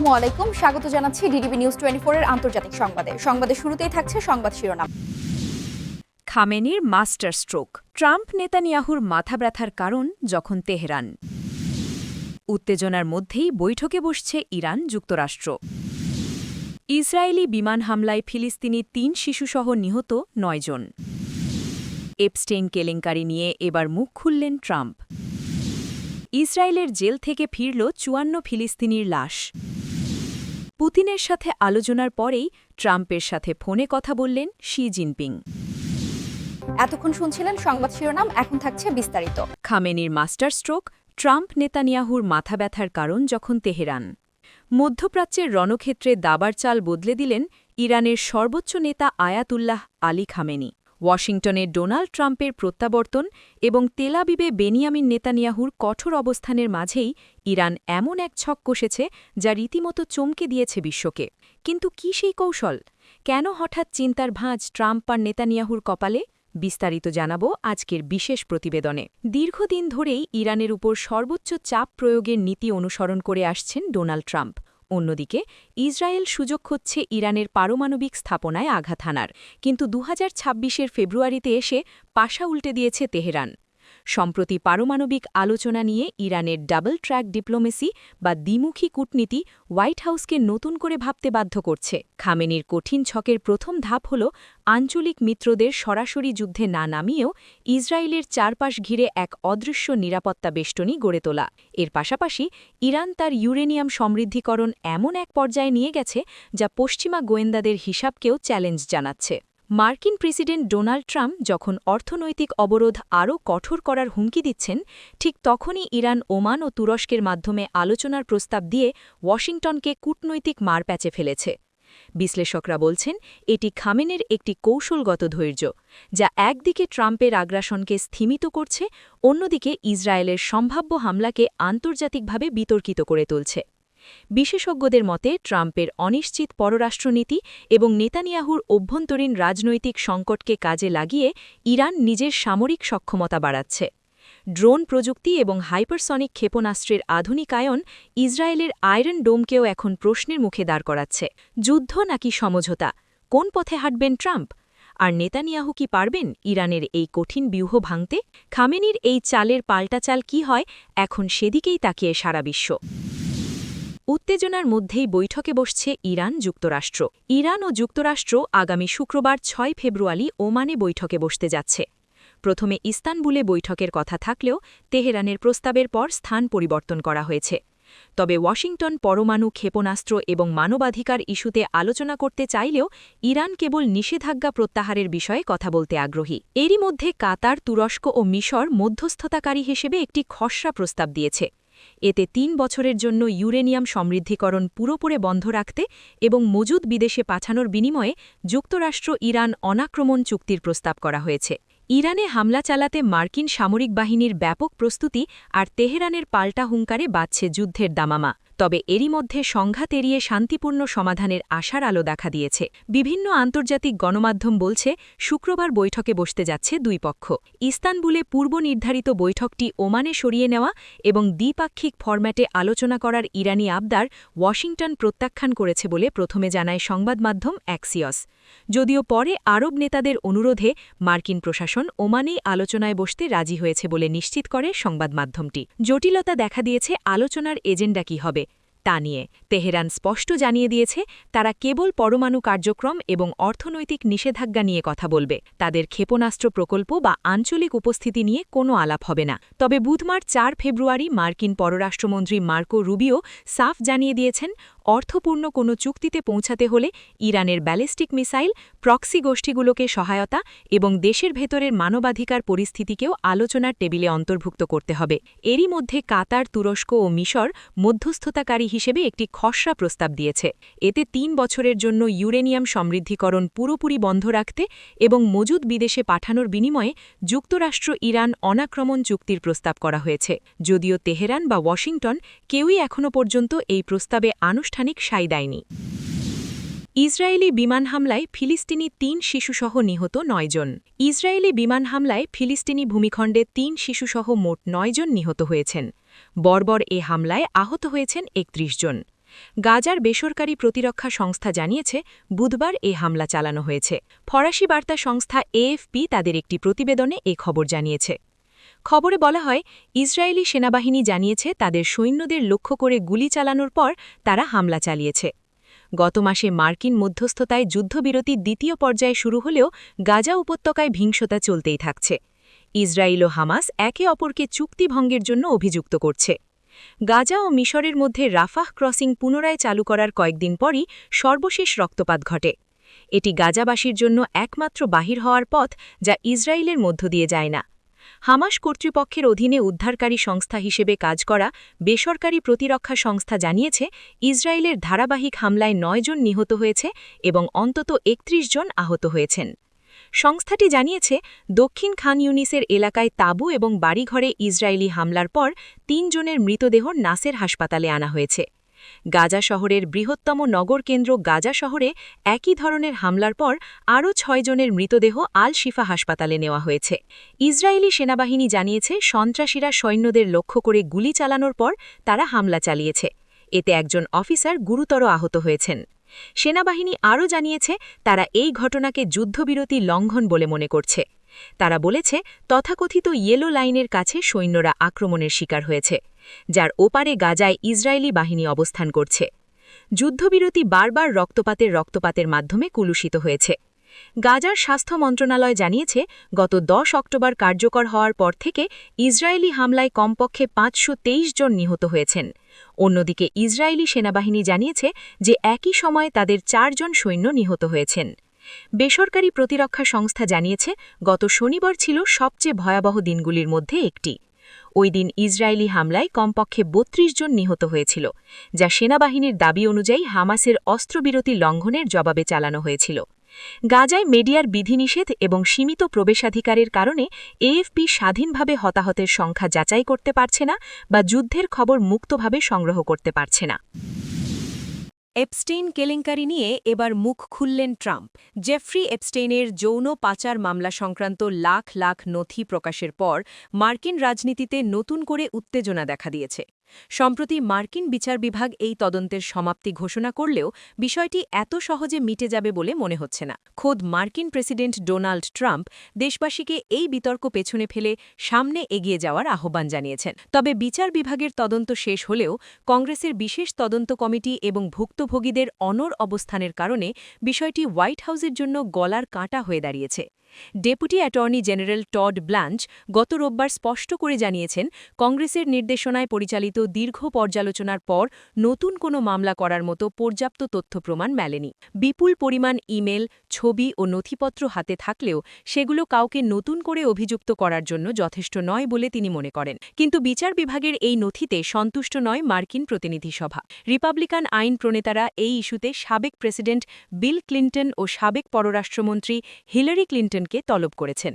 আসসালামু আলাইকুম, স্বাগত জানাচ্ছি ডিডিবি নিউজ 24 এর আন্তর্জাতিক সংবাদে। সংবাদের শুরুতেই থাকছে সংবাদ শিরোনাম। খামেনির মাস্টার স্ট্রোক, ট্রাম্প নেতানিয়াহুর মাথা ব্যথার কারণ যখন তেহরান। উত্তেজনার মধ্যেই বৈঠকে বসছে ইরান যুক্তরাষ্ট্র। ইসরায়েলি বিমান হামলায় ফিলিস্তিনি ৩ শিশুসহ নিহত ৯ জন। এপস্টেইন কেলেঙ্কারি নিয়ে এবার মুখ খুললেন ট্রাম্প। ইসরায়েলের জেল থেকে ফিরল ৫৪ ফিলিস্তিনির লাশ। পুতিনের সাথে আলোচনার পরেই ট্রাম্পের সাথে ফোনে কথা বললেন শি জিনপিং। এতক্ষণ শুনছিলেন সংবাদ শিরোনাম, এখন থাকছে বিস্তারিত। খামেনির মাস্টার স্ট্রোক, ট্রাম্প নেতানিয়াহুর মাথা ব্যথার কারণ যখন তেহরান। মধ্যপ্রাচ্যের রণক্ষেত্রে দাবার চাল বদলে দিলেন ইরানের সর্বোচ্চ নেতা আয়াতুল্লাহ আলী খামেনি। ওয়াশিংটনে ডোনাল্ড ট্রাম্পের প্রত্যাবর্তন এবং তেলাবিবে বেনিয়ামিন নেতানিয়াহুর কঠোর অবস্থানের মাঝেই ইরান এমন এক ছক কষেছে যা রীতিমতো চমকে দিয়েছে বিশ্বকে। কিন্তু কি সেই কৌশল? কেন হঠাৎ চিন্তার ভাঁজ ট্রাম্প আর নেতানিয়াহুর কপালে? বিস্তারিত জানাবো আজকের বিশেষ প্রতিবেদনে। দীর্ঘদিন ধরেই ইরানের উপর সর্বোচ্চ চাপ প্রয়োগের নীতি অনুসরণ করে আসছেন ডোনাল্ড ট্রাম্প। অন্যদিকে ইসরায়েল সুযোগ খুঁজছে ইরানের পারমাণবিক স্থাপনায় আঘাত হানার, কিন্তু ২০২৬-এর ফেব্রুয়ারিতে এসে পাশা উল্টে দিয়েছে তেহরান। সম্প্রতি পারমাণবিক আলোচনা নিয়ে ইরানের ডাবল ট্র্যাক ডিপ্লোমেসি বা দ্বিমুখী কূটনীতি হোয়াইট হাউসকে নতুন করে ভাবতে বাধ্য করছে। খামেনির কঠিন ছকের প্রথম ধাপ হল আঞ্চলিক মিত্রদের সরাসরি যুদ্ধে না নামিয়েও ইসরায়েলের চারপাশ ঘিরে এক অদৃশ্য নিরাপত্তা বেষ্টনী গড়ে তোলা। এর পাশাপাশি ইরান তার ইউরেনিয়াম সমৃদ্ধিকরণ এমন এক পর্যায়ে নিয়ে গেছে যা পশ্চিমা গোয়েন্দাদের হিসাবকেও চ্যালেঞ্জ জানাচ্ছে। মার্কিন প্রেসিডেন্ট ডোনাল্ড ট্রাম্প যখন অর্থনৈতিক অবরোধ আরও কঠোর করার হুমকি দিচ্ছেন, ঠিক তখনই ইরান, ওমান ও তুরস্কের মাধ্যমে আলোচনার প্রস্তাব দিয়ে ওয়াশিংটনকে কূটনৈতিক মারপ্যাচে ফেলেছে। বিশ্লেষকরা বলছেন এটি খামেনের একটি কৌশলগত ধৈর্য, যা একদিকে ট্রাম্পের আগ্রাসনকে স্থিমিত করছে, অন্যদিকে ইসরায়েলের সম্ভাব্য হামলাকে আন্তর্জাতিকভাবে বিতর্কিত করে তুলছে। বিশেষজ্ঞদের মতে ট্রাম্পের অনিশ্চিত পররাষ্ট্রনীতি এবং নেতানিয়াহুর অভ্যন্তরীণ রাজনৈতিক সংকটকে কাজে লাগিয়ে ইরান নিজের সামরিক সক্ষমতা বাড়াচ্ছে। ড্রোন প্রযুক্তি এবং হাইপারসনিক ক্ষেপণাস্ত্রের আধুনিকায়ন ইসরায়েলের আয়রন ডোমকেও এখন প্রশ্নের মুখে দাঁড় করাচ্ছে। যুদ্ধ নাকি সমঝোতা, কোন পথে হাঁটবেন ট্রাম্প? আর নেতানিয়াহু কি পারবেন ইরানের এই কঠিন ব্যূহ ভাঙতে? খামেনির এই চালের পাল্টাচাল কি হয়, এখন সেদিকেই তাকিয়ে সারা বিশ্ব। উত্তেজনার মধ্যেই বৈঠকে বসছে ইরান যুক্তরাষ্ট্র। ইরান ও যুক্তরাষ্ট্র আগামী শুক্রবার ৬ ফেব্রুয়ারি ওমানে বৈঠকে বসতে যাচ্ছে। প্রথমে ইস্তানবুলে বৈঠকের কথা থাকলেও তেহরানের প্রস্তাবের পর স্থান পরিবর্তন করা হয়েছে। তবে ওয়াশিংটন পরমাণু ক্ষেপণাস্ত্র এবং মানবাধিকার ইস্যুতে আলোচনা করতে চাইলেও ইরান কেবল নিষেধাজ্ঞা প্রত্যাহারের বিষয়ে কথা বলতে আগ্রহী। এরই মধ্যে কাতার, তুরস্ক ও মিশর মধ্যস্থতাকারী হিসেবে একটি খসড়া প্রস্তাব দিয়েছে। এতে ৩ বছরের জন্য ইউরেনিয়াম সমৃদ্ধিকরণ পুরোপুরি বন্ধ রাখতে এবং মজুদ বিদেশে পাঠানোর বিনিময়ে যুক্তরাষ্ট্র ইরান অনাক্রমণ চুক্তির প্রস্তাব করা হয়েছে। ইরানে হামলা চালাতে মার্কিন সামরিক বাহিনীর ব্যাপক প্রস্তুতি আর তেহরানের পাল্টা হুঙ্কারে বাজছে যুদ্ধের দামামা। তবে এরই মধ্যে সংঘাত এড়িয়ে শান্তিপূর্ণ সমাধানের আশার আলো দেখা দিয়েছে। বিভিন্ন আন্তর্জাতিক গণমাধ্যম বলছে শুক্রবার বৈঠকে বসতে যাচ্ছে দুই পক্ষ। ইস্তানবুলে পূর্ব নির্ধারিত বৈঠকটি ওমানে সরিয়ে নেওয়া এবং দ্বিপাক্ষিক ফরম্যাটে আলোচনা করার ইরানি আবদার ওয়াশিংটন প্রত্যাখ্যান করেছে বলে প্রথমে জানায় সংবাদমাধ্যম অ্যাক্সিয়স। যদিও পরে আরব নেতাদের অনুরোধে মার্কিন প্রশাসন ওমানেই আলোচনায় বসতে রাজি হয়েছে বলে নিশ্চিত করে সংবাদমাধ্যমটি। জটিলতা দেখা দিয়েছে আলোচনার এজেন্ডা কী হবে তা নিয়ে। তেহরান স্পষ্ট জানিয়ে দিয়েছে তারা কেবল পরমাণু কার্যক্রম এবং অর্থনৈতিক নিষেধাজ্ঞা নিয়ে কথা বলবে। তাদের ক্ষেপণাস্ত্র প্রকল্প বা আঞ্চলিক উপস্থিতি নিয়ে কোনো আলাপ হবে না। তবে বুধবার ৪ ফেব্রুয়ারি মার্কিন পররাষ্ট্রমন্ত্রী মার্কো রুবিও সাফ জানিয়ে দিয়েছেন অর্থপূর্ণ কোনো চুক্তিতে পৌঁছাতে হলে ইরানের ব্যালিস্টিক মিসাইল, প্রক্সি গোষ্ঠীগুলোকে সহায়তা এবং দেশের ভেতরের মানবাধিকার পরিস্থিতিকেও আলোচনার টেবিলে অন্তর্ভুক্ত করতে হবে। এরই মধ্যে কাতার, তুরস্ক ও মিশর মধ্যস্থতাকারী হিসেবে একটি খসড়া প্রস্তাব দিয়েছে। এতে ৩ বছরের জন্য ইউরেনিয়াম সমৃদ্ধিকরণ পুরোপুরি বন্ধ রাখতে এবং মজুদ বিদেশে পাঠানোর বিনিময়ে যুক্তরাষ্ট্র ইরান অনাক্রমণ চুক্তির প্রস্তাব করা হয়েছে। যদিও তেহরান বা ওয়াশিংটন কেউই এখনও পর্যন্ত এই প্রস্তাবে আনুষ্ঠানিক সায় দেয়নি। ইসরায়েলি বিমান হামলায় ফিলিস্তিনি ৩ শিশুসহ নিহত ৯ জন। ইসরায়েলি বিমান হামলায় ফিলিস্তিনি ভূমিখণ্ডে ৩ শিশুসহ মোট ৯ জন নিহত হয়েছেন। বর্বর এ হামলায় আহত হয়েছেন ৩১ জন। গাজার বেসরকারি প্রতিরক্ষা সংস্থা জানিয়েছে বুধবার এ হামলা চালানো হয়েছে। ফরাসি বার্তা সংস্থা এএফপি তাদের একটি প্রতিবেদনে এ খবর জানিয়েছে। খবরে বলা হয়, ইসরায়েলি সেনাবাহিনী জানিয়েছে তাদের সৈন্যদের লক্ষ্য করে গুলি চালানোর পর তারা হামলা চালিয়েছে। গত মাসে মার্কিন মধ্যস্থতায় যুদ্ধবিরতির দ্বিতীয় পর্যায়ে শুরু হলেও গাজা উপত্যকায় হিংসতা চলতেই থাকছে। ইসরায়েল ও হামাস একে অপরকে চুক্তিভঙ্গের জন্য অভিযুক্ত করছে। গাজা ও মিশরের মধ্যে রাফাহ ক্রসিং পুনরায় চালু করার কয়েকদিন পরই সর্বশেষ রক্তপাত ঘটে। এটি গাজাবাসীর জন্য একমাত্র বাহির হওয়ার পথ যা ইসরায়েলের মধ্য দিয়ে যায় না। হামাস কর্তৃপক্ষের অধীনে উদ্ধারকারী সংস্থা হিসেবে কাজ করা বেসরকারি প্রতিরক্ষা সংস্থা জানিয়েছে ইসরায়েলের ধারাবাহিক হামলায় ৯ জন নিহত হয়েছে এবং অন্তত ৩১ জন আহত হয়েছেন। সংস্থাটি জানিয়েছে দক্ষিণ খান ইউনিসের এলাকায় তাঁবু এবং বাড়িঘরে ইসরায়েলি হামলার পর ৩ জনের মৃতদেহ নাসের হাসপাতালে আনা হয়েছে। গাজা শহরের বৃহত্তম নগর কেন্দ্র গাজা শহরে একই ধরনের হামলার পর আরও ৬ জনের মৃতদেহ আল শিফা হাসপাতালে নেওয়া হয়েছে। ইসরায়েলি সেনাবাহিনী জানিয়েছে সন্ত্রাসীরা সৈন্যদের লক্ষ্য করে গুলি চালানোর পর তারা হামলা চালিয়েছে। এতে একজন অফিসার গুরুতর আহত হয়েছেন। সেনাবাহিনী আরও জানিয়েছে তারা এই ঘটনাকে যুদ্ধবিরতি লঙ্ঘন বলে মনে করছে। তারা বলেছে তথাকথিত ইয়েলো লাইনের কাছে সৈন্যরা আক্রমণের শিকার হয়েছে, যার ওপারে গাজায় ইসরায়েলি বাহিনী অবস্থান করছে। যুদ্ধবিরতি বারবার রক্তপাতের মাধ্যমে কুলুষিত হয়েছে। গাজার স্বাস্থ্য মন্ত্রণালয় জানিয়েছে গত ১০ অক্টোবর কার্যকর হওয়ার পর থেকে ইসরায়েলি হামলায় কমপক্ষে ৫২৩ জন নিহত হয়েছেন। অন্যদিকে ইসরায়েলি সেনাবাহিনী জানিয়েছে যে একই সময়ে তাদের ৪ জন সৈন্য নিহত হয়েছেন। বেসরকারি প্রতিরক্ষা সংস্থা জানিয়েছে গত শনিবার ছিল সবচেয়ে ভয়াবহ দিনগুলির মধ্যে একটি। ওই দিন ইসরায়েলি হামলায় কমপক্ষে ৩২ জন নিহত হয়েছিল, যা সেনাবাহিনীর দাবি অনুযায়ী হামাসের অস্ত্রবিরতি লঙ্ঘনের জবাবে চালানো হয়েছিল। গাজায় মিডিয়ার বিধিনিষেধ এবং সীমিত প্রবেশাধিকারের কারণে এএফপি স্বাধীনভাবে হতাহতের সংখ্যা যাচাই করতে পারছে না বা যুদ্ধের খবর মুক্তভাবে সংগ্রহ করতে পারছে না। এপস্টেইন কেলেঙ্কারি নিয়ে এবার মুখ খুললেন ট্রাম্প। জেফ্রি এপস্টেইনের যৌন পাচার মামলা সংক্রান্ত লাখ লাখ নথি প্রকাশের পর মার্কিন রাজনীতিতে নতুন করে উত্তেজনা দেখা দিয়েছে। সম্প্রতি মার্কিন বিচার বিভাগ এই তদন্তের সমাপ্তি ঘোষণা করলেও বিষয়টি এত সহজে মিটে যাবে বলে মনে হচ্ছে না। খোদ মার্কিন প্রেসিডেন্ট ডোনাল্ড ট্রাম্প দেশবাসীকে এই বিতর্ক পেছনে ফেলে সামনে এগিয়ে যাওয়ার আহ্বান জানিয়েছেন। তবে বিচার বিভাগের তদন্ত শেষ হলেও কংগ্রেসের বিশেষ তদন্ত কমিটি এবং ভুক্তভোগীদের অনড় অবস্থানের কারণে বিষয়টি হোয়াইট হাউসের জন্য গলার কাঁটা হয়ে দাঁড়িয়েছে। Deputy attorney general Todd Blanche গত রোববার স্পষ্ট করে জানিয়েছেন কংগ্রেসের নির্দেশনায় পরিচালিত দীর্ঘ পর্যালোচনার পর নতুন কোনো মামলা করার মতো পর্যাপ্ত তথ্য প্রমাণ মেলেনি। বিপুল পরিমাণ ইমেল, ছবি ও নথিপত্র হাতে থাকলেও সেগুলো কাউকে নতুন করে অভিযুক্ত করার জন্য যথেষ্ট নয় বলে তিনি মনে করেন। কিন্তু বিচার বিভাগের এই নথিতে সন্তুষ্ট নয় মার্কিন প্রতিনিধি সভা। রিপাবলিকান আইন প্রণেতারা এই ইস্যুতে সাবেক প্রেসিডেন্ট বিল ক্লিন্টন ও সাবেক পররাষ্ট্রমন্ত্রী হিলারি ক্লিন্টনকে তলব করেছেন।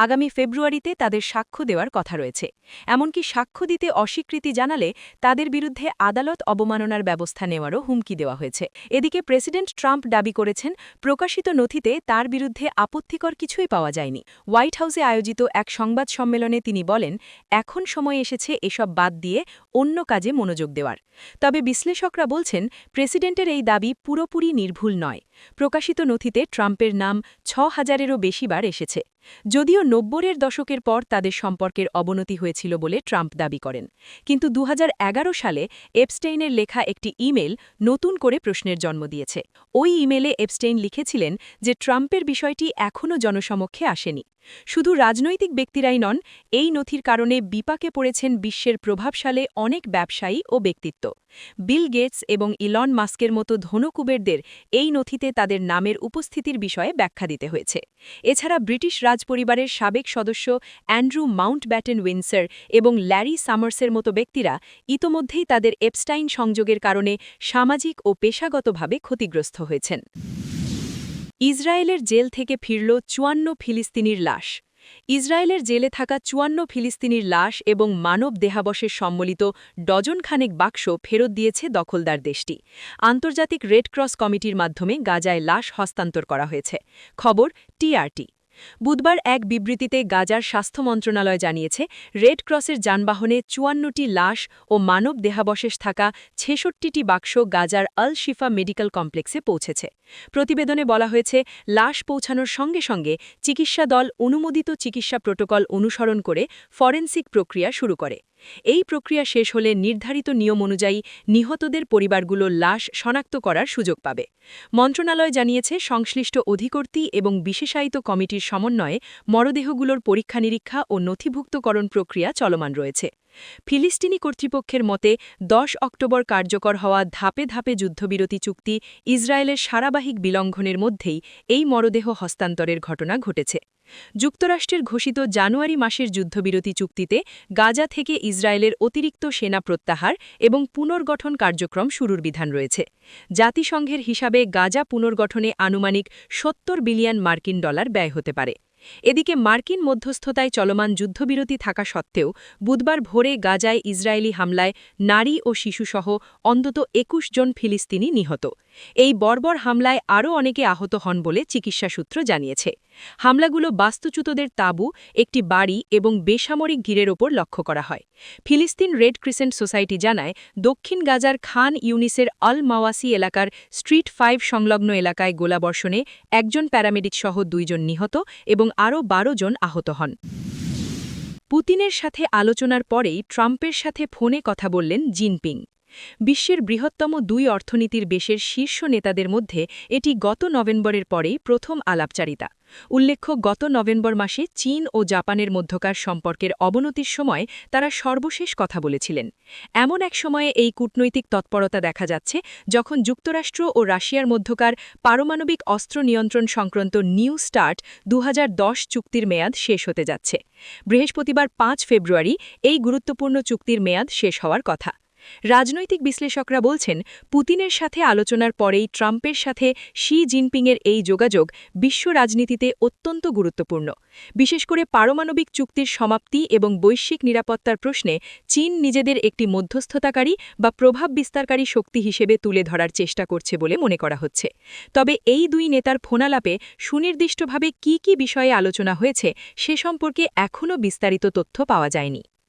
আগামী ফেব্রুয়ারিতে তাদের সাক্ষ্য দেওয়ার কথা রয়েছে। এমনকি সাক্ষ্য দিতে অস্বীকৃতি জানালে তাদের বিরুদ্ধে আদালত অবমাননার ব্যবস্থা নেওয়ারও হুমকি দেওয়া হয়েছে। এদিকে প্রেসিডেন্ট ট্রাম্প দাবি করেছেন প্রকাশিত নথিতে তার বিরুদ্ধে আপত্তিকর কিছুই পাওয়া যায়নি। হোয়াইট হাউসে আয়োজিত এক সংবাদ সম্মেলনে তিনি বলেন, এখন সময় এসেছে এসব বাদ দিয়ে অন্য কাজে মনোযোগ দেওয়ার। তবে বিশ্লেষকরা বলছেন প্রেসিডেন্টের এই দাবি পুরোপুরি নির্ভুল নয়। প্রকাশিত নথিতে ট্রাম্পের নাম ৬,০০০-এরও বেশি বার এসেছে, যদিও ৯০-এর দশকের পর তাদের সম্পর্কের অবনতি হয়েছিল বলে ট্রাম্প দাবি করেন। কিন্তু ২০১১ সালে এপস্টেইনের লেখা একটি ইমেল নতুন করে প্রশ্নের জন্ম দিয়েছে। ওই ইমেলে এপস্টেইন লিখেছিলেন যে ট্রাম্পের বিষয়টি এখনও জনসমক্ষে আসেনি। শুধু রাজনৈতিক ব্যক্তিরাই নন, এই নথির কারণে বিপাকে পড়েছেন বিশ্বের প্রভাবশালী অনেক ব্যবসায়ী ও ব্যক্তিত্ব। বিল গেটস এবং ইলন মাস্কের মতো ধনকুবেরদের এই নথিতে তাদের নামের উপস্থিতির বিষয়ে ব্যাখ্যা দিতে হয়েছে। এছাড়া ব্রিটিশ রাজপরিবারের সাবেক সদস্য অ্যান্ড্রু মাউন্টব্যাটেন উইন্ডসর এবং ল্যারি সামার্সের মতো ব্যক্তিরা ইতোমধ্যেই তাদের এপস্টাইন সংযোগের কারণে সামাজিক ও পেশাগতভাবে ক্ষতিগ্রস্ত হয়েছেন। ইসরায়েলের জেল থেকে ফিরল ৫৪ ফিলিস্তিনির লাশ। ইসরায়েলের জেলে থাকা ৫৪ ফিলিস্তিনির লাশ এবং মানব দেহাবশেষ সম্বলিত ডজনখানেক বাক্স ফেরত দিয়েছে দখলদার দেশটি। আন্তর্জাতিক রেড ক্রস কমিটির মাধ্যমে গাজায় লাশ হস্তান্তর করা হয়েছে। খবর টিআরটি। বুধবার এক বিবৃতিতে গাজার স্বাস্থ্য মন্ত্রণালয় জানিয়েছে রেড ক্রসের যানবাহনে ৫৪টি লাশ ও মানব দেহাবশেষ থাকা ৬৬টি বাক্স গাজার আল শিফা মেডিকেল কমপ্লেক্সে পৌঁছেছে। প্রতিবেদনে বলা হয়েছে লাশ পৌঁছানোর সঙ্গে সঙ্গে চিকিৎসা দল অনুমোদিত চিকিৎসা প্রোটোকল অনুসরণ করে ফরেনসিক প্রক্রিয়া শুরু করে। এই প্রক্রিয়া শেষ হলে নির্ধারিত নিয়ম অনুযায়ী নিহতদের পরিবারগুলো লাশ শনাক্ত করার সুযোগ পাবে। মন্ত্রণালয় জানিয়েছে সংশ্লিষ্ট অধিকর্তী এবং বিশেষায়িত কমিটির সমন্বয়ে মরদেহগুলোর পরীক্ষা নিরীক্ষা ও নথিভুক্তকরণ প্রক্রিয়া চলমান রয়েছে। ফিলিস্তিনি কর্তৃপক্ষের মতে ১০ অক্টোবর কার্যকর হওয়া ধাপে ধাপে যুদ্ধবিরতি চুক্তি ইসরায়েলের সারাবাহিক বিলঙ্ঘনের মধ্যেই এই মরদেহ হস্তান্তরের ঘটনা ঘটেছে। যুক্তরাষ্ট্রের ঘোষিত জানুয়ারি মাসের যুদ্ধবিরতি চুক্তিতে গাজা থেকে ইসরায়েলের অতিরিক্ত সেনা প্রত্যাহার এবং পুনর্গঠন কার্যক্রম শুরুর বিধান রয়েছে। জাতিসংঘের হিসাবে গাজা পুনর্গঠনে আনুমানিক ৭০ বিলিয়ন মার্কিন ডলার ব্যয় হতে পারে। এদিকে মার্কিন মধ্যস্থতায় চলমান যুদ্ধবিরতি থাকা সত্ত্বেও বুধবার ভোরে গাজায় ইসরায়েলি হামলায় নারী ও শিশুসহ অন্তত ২১ জন ফিলিস্তিনি নিহত। এই বর্বর হামলায় আরও অনেকে আহত হন বলে চিকিৎসা সূত্র জানিয়েছে। হামলাগুলো বাস্তুচ্যুতদের তাঁবু, একটি বাড়ি এবং বেসামরিক ঘিরের ওপর লক্ষ্য করা হয়। ফিলিস্তিন রেড ক্রিসেন্ট সোসাইটি জানায় দক্ষিণ গাজার খান ইউনিসের আল মাওয়াসি এলাকার স্ট্রিট ৫ সংলগ্ন এলাকায় গোলাবর্ষণে একজন প্যারামেডিকসহ ২ জন নিহত এবং আরও ১২ জন আহত হন। পুতিনের সাথে আলোচনার পরেই ট্রাম্পের সাথে ফোনে কথা বললেন জিনপিং। বিশ্বের বৃহত্তম ২ অর্থনীতির দেশের শীর্ষ নেতাদের মধ্যে এটি গত নভেম্বরের পরেই প্রথম আলাপচারিতা। উল্লেখ্য, গত নভেম্বর মাসে চীন ও জাপানের মধ্যকার সম্পর্কের অবনতির সময় তারা সর্বশেষ কথা বলেছিলেন। এমন এক সময়ে এই কূটনৈতিক তৎপরতা দেখা যাচ্ছে যখন যুক্তরাষ্ট্র ও রাশিয়ার মধ্যকার পারমাণবিক অস্ত্র নিয়ন্ত্রণ সংক্রান্ত নিউ স্টার্ট ২০১০ চুক্তির মেয়াদ শেষ হতে যাচ্ছে। বৃহস্পতিবার ৫ ফেব্রুয়ারি এই গুরুত্বপূর্ণ চুক্তির মেয়াদ শেষ হওয়ার কথা। রাজনৈতিক বিশ্লেষকরা বলছেন পুতিনের সাথে আলোচনার পরেই ট্রাম্পের সাথে শি জিনপিংয়ের এই যোগাযোগ বিশ্ব রাজনীতিতে অত্যন্ত গুরুত্বপূর্ণ। বিশেষ করে পারমাণবিক চুক্তির সমাপ্তি এবং বৈশ্বিক নিরাপত্তার প্রশ্নে চীন নিজেদের একটি মধ্যস্থতাকারী বা প্রভাব বিস্তারকারী শক্তি হিসেবে তুলে ধরার চেষ্টা করছে বলে মনে করা হচ্ছে। তবে এই ২ নেতার ফোনালাপে সুনির্দিষ্টভাবে কী কী বিষয়ে আলোচনা হয়েছে সে সম্পর্কে এখনও বিস্তারিত তথ্য পাওয়া যায়নি।